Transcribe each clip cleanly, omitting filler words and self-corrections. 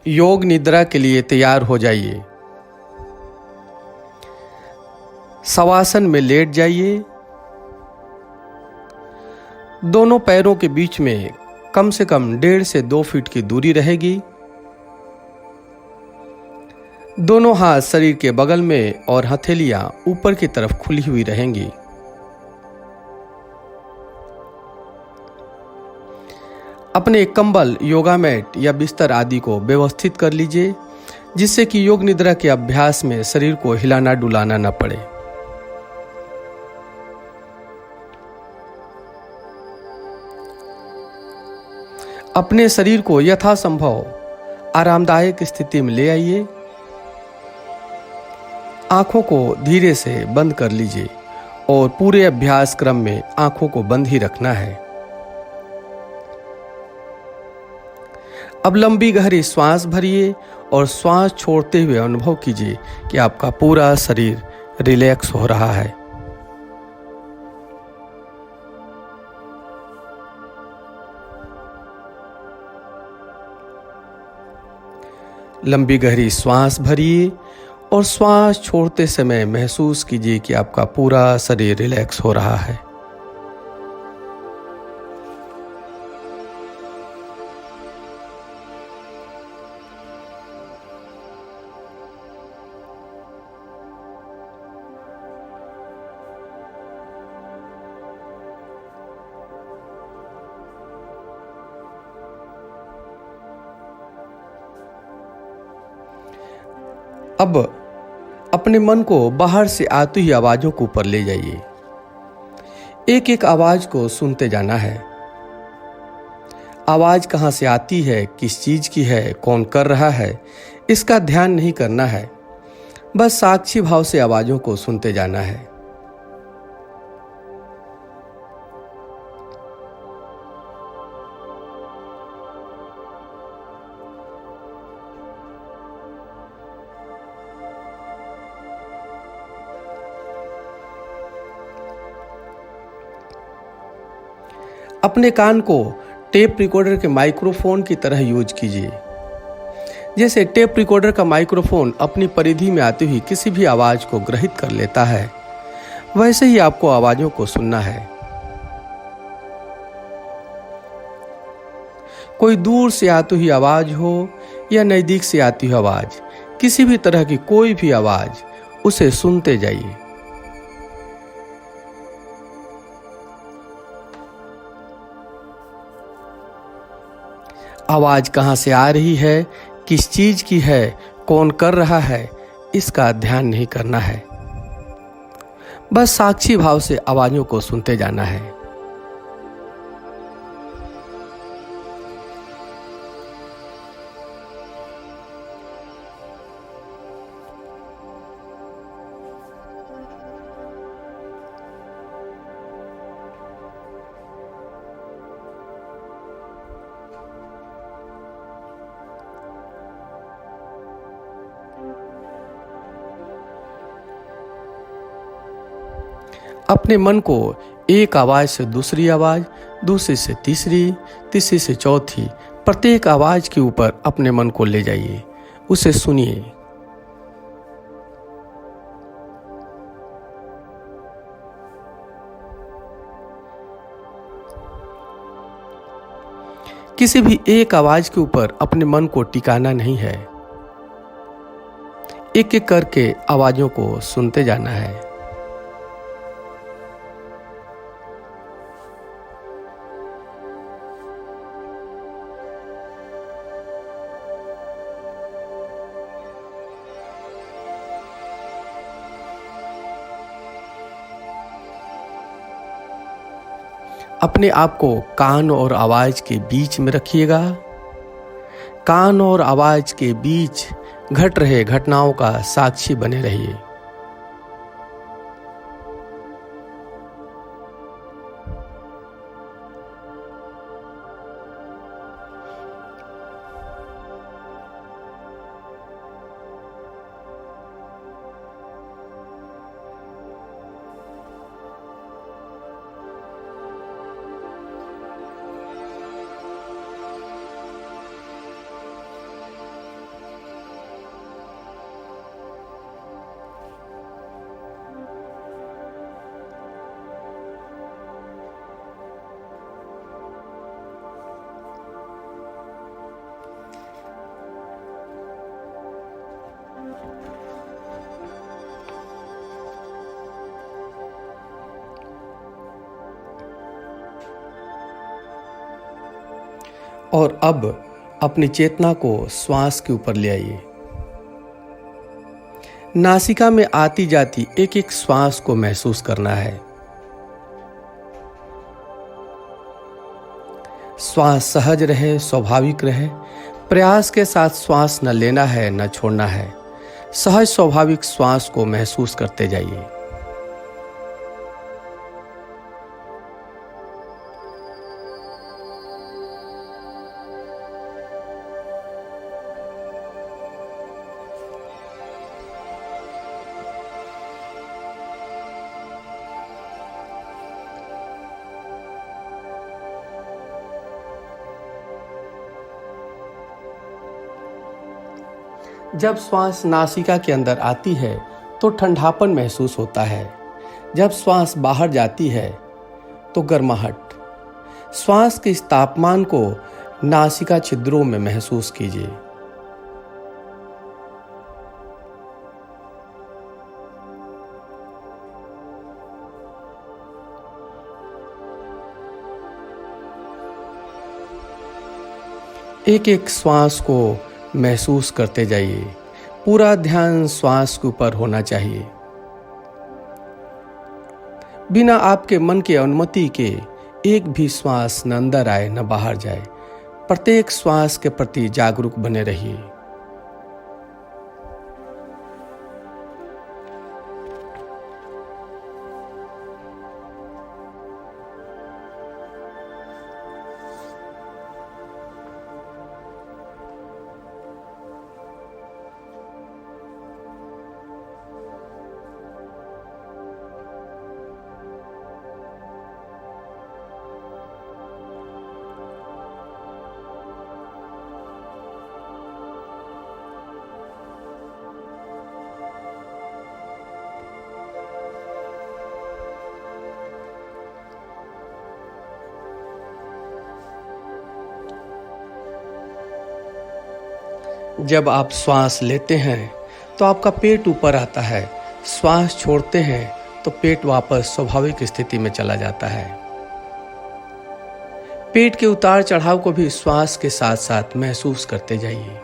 योग निद्रा के लिए तैयार हो जाइए। शवासन में लेट जाइए। दोनों पैरों के बीच में कम से कम 1.5 से 2 फीट की दूरी रहेगी। दोनों हाथ शरीर के बगल में और हथेलियां ऊपर की तरफ खुली हुई रहेंगी। अपने कंबल, योगा मैट या बिस्तर आदि को व्यवस्थित कर लीजिए, जिससे कि योग निद्रा के अभ्यास में शरीर को हिलाना डुलाना न पड़े। अपने शरीर को यथासंभव आरामदायक स्थिति में ले आइए। आंखों को धीरे से बंद कर लीजिए और पूरे अभ्यास क्रम में आंखों को बंद ही रखना है। अब लंबी गहरी श्वास भरिए और श्वास छोड़ते हुए अनुभव कीजिए कि आपका पूरा शरीर रिलैक्स हो रहा है। लंबी गहरी श्वास भरिए और श्वास छोड़ते समय महसूस कीजिए कि आपका पूरा शरीर रिलैक्स हो रहा है। अब अपने मन को बाहर से आती हुई आवाजों को ऊपर ले जाइए। एक एक आवाज को सुनते जाना है। आवाज कहां से आती है, किस चीज की है, कौन कर रहा है, इसका ध्यान नहीं करना है। बस साक्षी भाव से आवाजों को सुनते जाना है। अपने कान को टेप रिकॉर्डर के माइक्रोफोन की तरह यूज कीजिए। जैसे टेप रिकॉर्डर का माइक्रोफोन अपनी परिधि में आती हुई किसी भी आवाज को ग्रहित कर लेता है, वैसे ही आपको आवाजों को सुनना है। कोई दूर से आती हुई आवाज हो या नजदीक से आती हुई आवाज, किसी भी तरह की कोई भी आवाज, उसे सुनते जाइए। आवाज कहां से आ रही है, किस चीज की है, कौन कर रहा है, इसका ध्यान नहीं करना है। बस साक्षी भाव से आवाजों को सुनते जाना है। अपने मन को एक आवाज से दूसरी आवाज, दूसरी से तीसरी, तीसरी से चौथी, प्रत्येक आवाज के ऊपर अपने मन को ले जाइए, उसे सुनिए। किसी भी एक आवाज के ऊपर अपने मन को टिकाना नहीं है। एक एक करके आवाजों को सुनते जाना है। अपने आप को कान और आवाज के बीच में रखिएगा। कान और आवाज के बीच घट रहे घटनाओं का साक्षी बने रहिए। और अब अपनी चेतना को श्वास के ऊपर ले आइए। नासिका में आती जाती एक एक श्वास को महसूस करना है। श्वास सहज रहे, स्वाभाविक रहे। प्रयास के साथ श्वास न लेना है, न छोड़ना है। सहज स्वाभाविक श्वास को महसूस करते जाइए। जब श्वास नासिका के अंदर आती है तो ठंडापन महसूस होता है। जब श्वास बाहर जाती है तो गर्माहट। श्वास के इस तापमान को नासिका छिद्रों में महसूस कीजिए। एक एक श्वास को महसूस करते जाइए। पूरा ध्यान श्वास के ऊपर होना चाहिए। बिना आपके मन की अनुमति के एक भी श्वास न अंदर आए न बाहर जाए। प्रत्येक श्वास के प्रति जागरूक बने रहिए। जब आप श्वास लेते हैं तो आपका पेट ऊपर आता है। श्वास छोड़ते हैं तो पेट वापस स्वाभाविक स्थिति में चला जाता है। पेट के उतार चढ़ाव को भी श्वास के साथ साथ महसूस करते जाइए।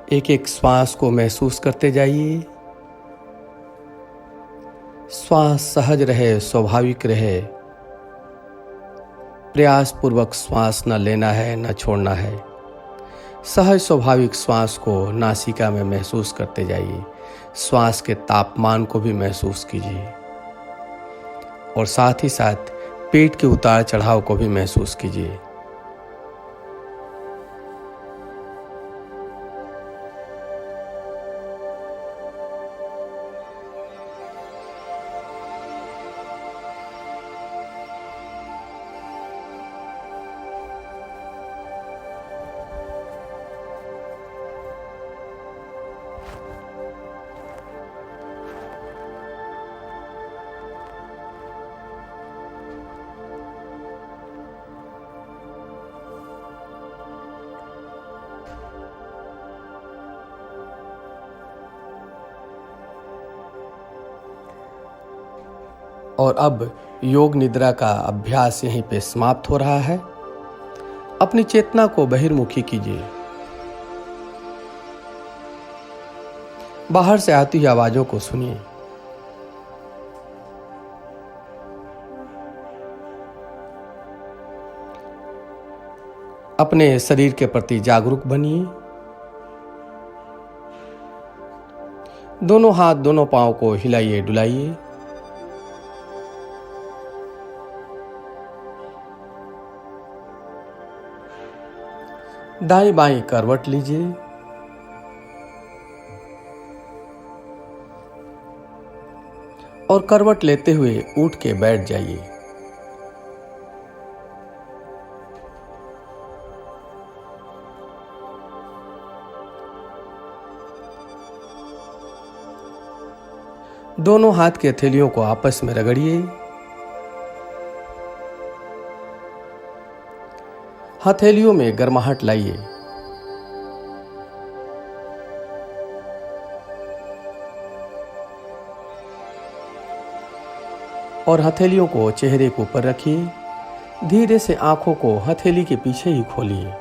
एक एक श्वास को महसूस करते जाइए। श्वास सहज रहे, स्वाभाविक रहे। प्रयास पूर्वक श्वास न लेना है, न छोड़ना है। सहज स्वाभाविक श्वास को नासिका में महसूस करते जाइए। श्वास के तापमान को भी महसूस कीजिए और साथ ही साथ पेट के उतार चढ़ाव को भी महसूस कीजिए। और अब योग निद्रा का अभ्यास यहीं पे समाप्त हो रहा है। अपनी चेतना को बहिर्मुखी कीजिए। बाहर से आती हुई आवाजों को सुनिए। अपने शरीर के प्रति जागरूक बनिए। दोनों हाथ दोनों पांव को हिलाइए डुलाइए। दाएं बाएं करवट लीजिए। और करवट लेते हुए उठ के बैठ जाइए। दोनों हाथ की हथेलियों को आपस में रगड़िए। हथेलियों में गर्माहट लाइए। और हथेलियों को चेहरे के ऊपर रखिए। धीरे से आंखों को हथेली के पीछे ही खोलिए।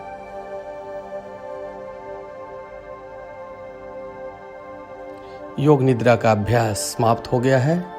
योग निद्रा का अभ्यास समाप्त हो गया है।